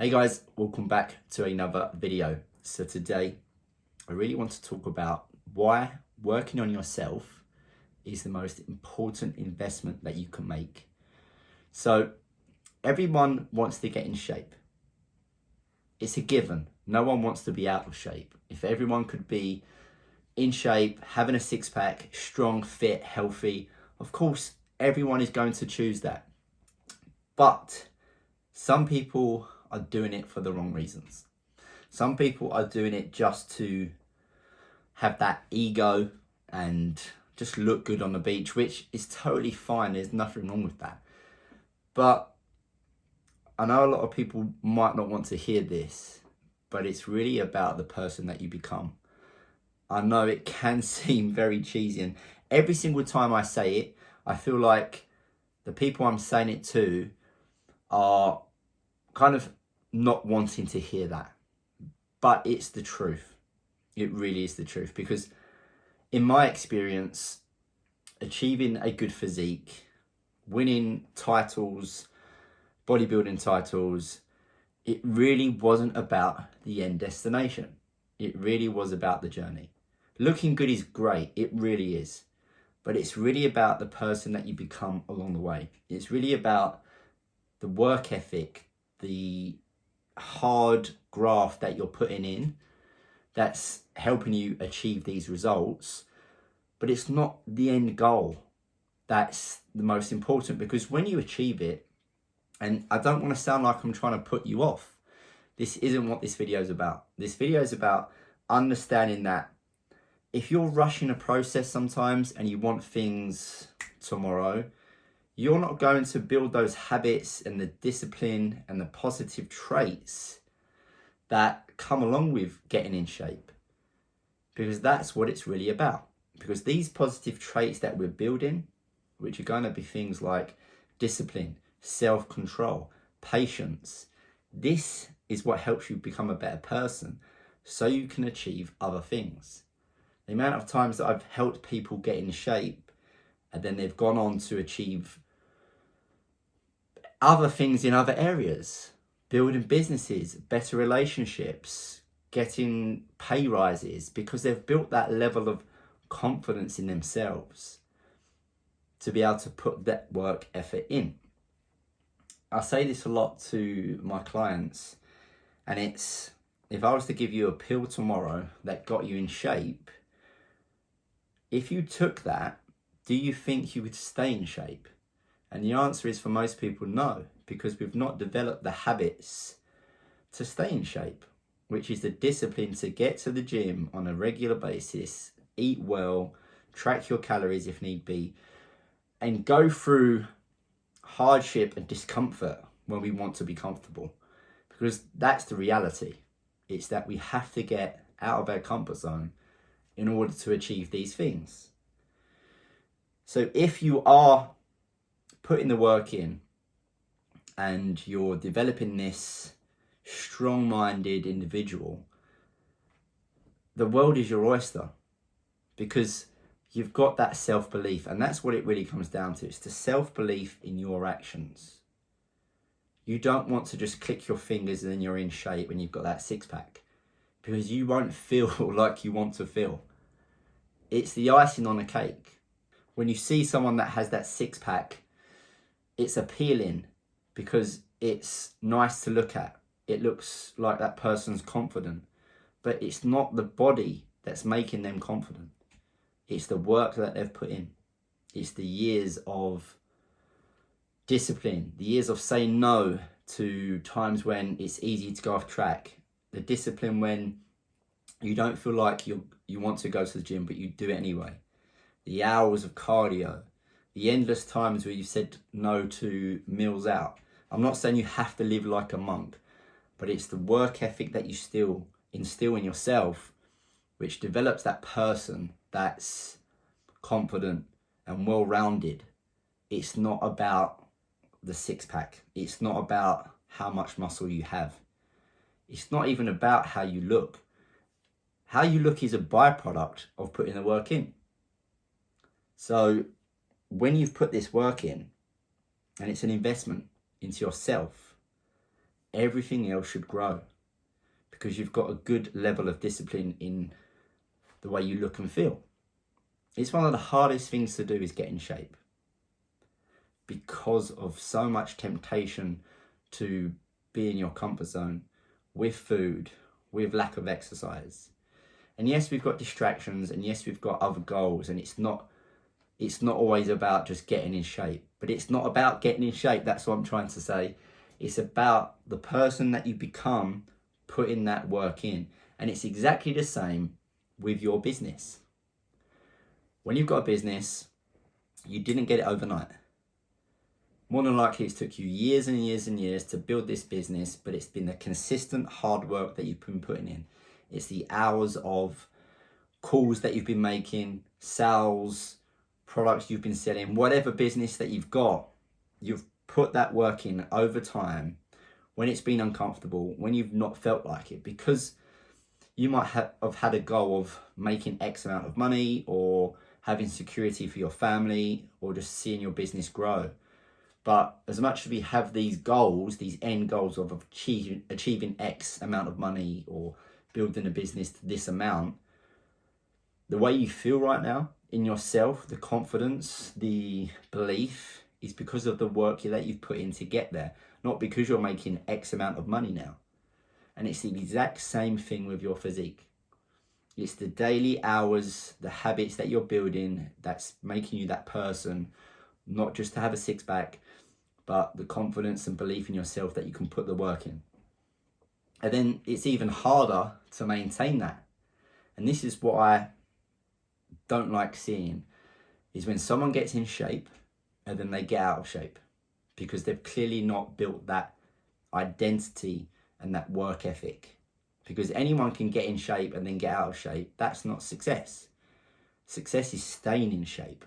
Hey guys, welcome back to another video. So today I really want to talk about why working on yourself is the most important investment that you can make. So everyone wants to get in shape. It's a given. No one wants to be out of shape. If everyone could be in shape, having a six pack, strong, fit, healthy, of course everyone is going to choose that. But some people are doing it for the wrong reasons. Some people are doing it just to have that ego and just look good on the beach, which is totally fine. There's nothing wrong with that. But I know a lot of people might not want to hear this, but it's really about the person that you become. I know it can seem very cheesy, and every single time I say it, I feel like the people I'm saying it to are kind of not wanting to hear that. But it's the truth. It really is the truth, because in my experience, achieving a good physique, winning titles, bodybuilding titles, it really wasn't about the end destination. It really was about the journey. Looking good is great, it really is. But it's really about the person that you become along the way. It's really about the work ethic, the hard graft that you're putting in that's helping you achieve these results. But it's not the end goal that's the most important, because when you achieve it, and I don't want to sound like I'm trying to put you off, this isn't what this video is about. This video is about understanding that if you're rushing a process sometimes and you want things tomorrow, you're not going to build those habits and the discipline and the positive traits that come along with getting in shape, because that's what it's really about. Because these positive traits that we're building, which are going to be things like discipline, self-control, patience, this is what helps you become a better person so you can achieve other things. The amount of times that I've helped people get in shape and then they've gone on to achieve other things in other areas, building businesses, better relationships, getting pay rises, because they've built that level of confidence in themselves to be able to put that work effort in. I say this a lot to my clients, and it's, if I was to give you a pill tomorrow that got you in shape, if you took that, do you think you would stay in shape? And the answer is, for most people, no, because we've not developed the habits to stay in shape, which is the discipline to get to the gym on a regular basis, eat well, track your calories if need be, and go through hardship and discomfort when we want to be comfortable. Because that's the reality. It's that we have to get out of our comfort zone in order to achieve these things. So if you are putting the work in and you're developing this strong-minded individual, the world is your oyster, because you've got that self-belief, and that's what it really comes down to. It's the self-belief in your actions. You don't want to just click your fingers and then you're in shape and you've got that six-pack, because you won't feel like you want to feel. It's the icing on a cake. When you see someone that has that six-pack, it's appealing because it's nice to look at. It looks like that person's confident, but it's not the body that's making them confident. It's the work that they've put in. It's the years of discipline, the years of saying no to times when it's easy to go off track, the discipline when you don't feel like you want to go to the gym, but you do it anyway, the hours of cardio, the endless times where you said no to meals out. I'm not saying you have to live like a monk, but it's the work ethic that you still instill in yourself, which develops that person that's confident and well-rounded. It's not about the six-pack. It's not about how much muscle you have. It's not even about how you look. How you look is a byproduct of putting the work in. So when you've put this work in, and it's an investment into yourself, everything else should grow, because you've got a good level of discipline in the way you look and feel. It's one of the hardest things to do is get in shape, because of so much temptation to be in your comfort zone with food, with lack of exercise. And yes, we've got distractions, and yes, we've got other goals, and it's not always about just getting in shape. But it's not about getting in shape, that's what I'm trying to say. It's about the person that you become putting that work in. And it's exactly the same with your business. When you've got a business, you didn't get it overnight. More than likely, it's took you years and years and years to build this business, but it's been the consistent hard work that you've been putting in. It's the hours of calls that you've been making, sales, products you've been selling, whatever business that you've got, you've put that work in over time when it's been uncomfortable, when you've not felt like it, because you might have had a goal of making X amount of money, or having security for your family, or just seeing your business grow. But as much as we have these goals, these end goals of achieving X amount of money or building a business to this amount, the way you feel right now in yourself, the confidence, the belief, is because of the work that you've put in to get there, not because you're making X amount of money now. And it's the exact same thing with your physique. It's the daily hours, the habits that you're building that's making you that person, not just to have a six pack, but the confidence and belief in yourself that you can put the work in. And then it's even harder to maintain that. And this is what I don't like seeing, is when someone gets in shape and then they get out of shape, because they've clearly not built that identity and that work ethic. Because anyone can get in shape and then get out of shape. That's not success. Success is staying in shape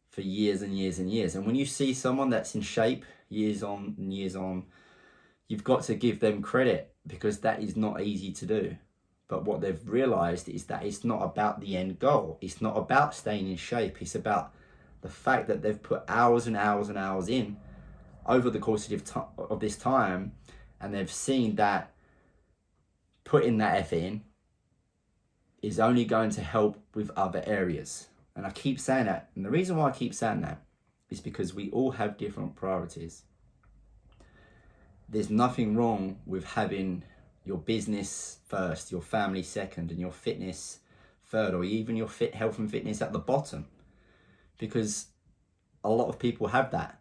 for years and years and years. And when you see someone that's in shape years on and years on, you've got to give them credit, because that is not easy to do. But what they've realized is that it's not about the end goal. It's not about staying in shape. It's about the fact that they've put hours and hours and hours in over the course of this time, and they've seen that putting that effort in is only going to help with other areas. And I keep saying that. And the reason why I keep saying that is because we all have different priorities. There's nothing wrong with having your business first, your family second, and your fitness third, or even your health and fitness at the bottom. Because a lot of people have that.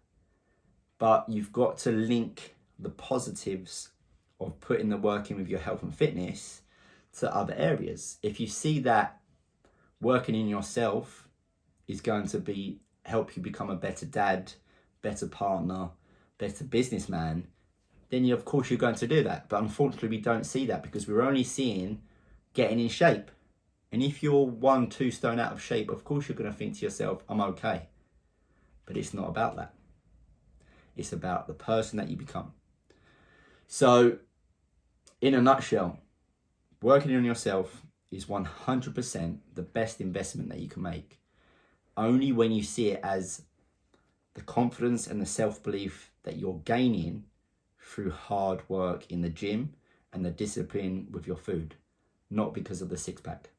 But you've got to link the positives of putting the work in with your health and fitness to other areas. If you see that working in yourself is going to help you become a better dad, better partner, better businessman, then of course you're going to do that. But unfortunately, we don't see that, because we're only seeing getting in shape. And if you're 1-2 stone out of shape, of course you're going to think to yourself, I'm okay. But it's not about that. It's about the person that you become. So, in a nutshell, working on yourself is 100% the best investment that you can make. Only when you see it as the confidence and the self-belief that you're gaining through hard work in the gym and the discipline with your food, not because of the six-pack.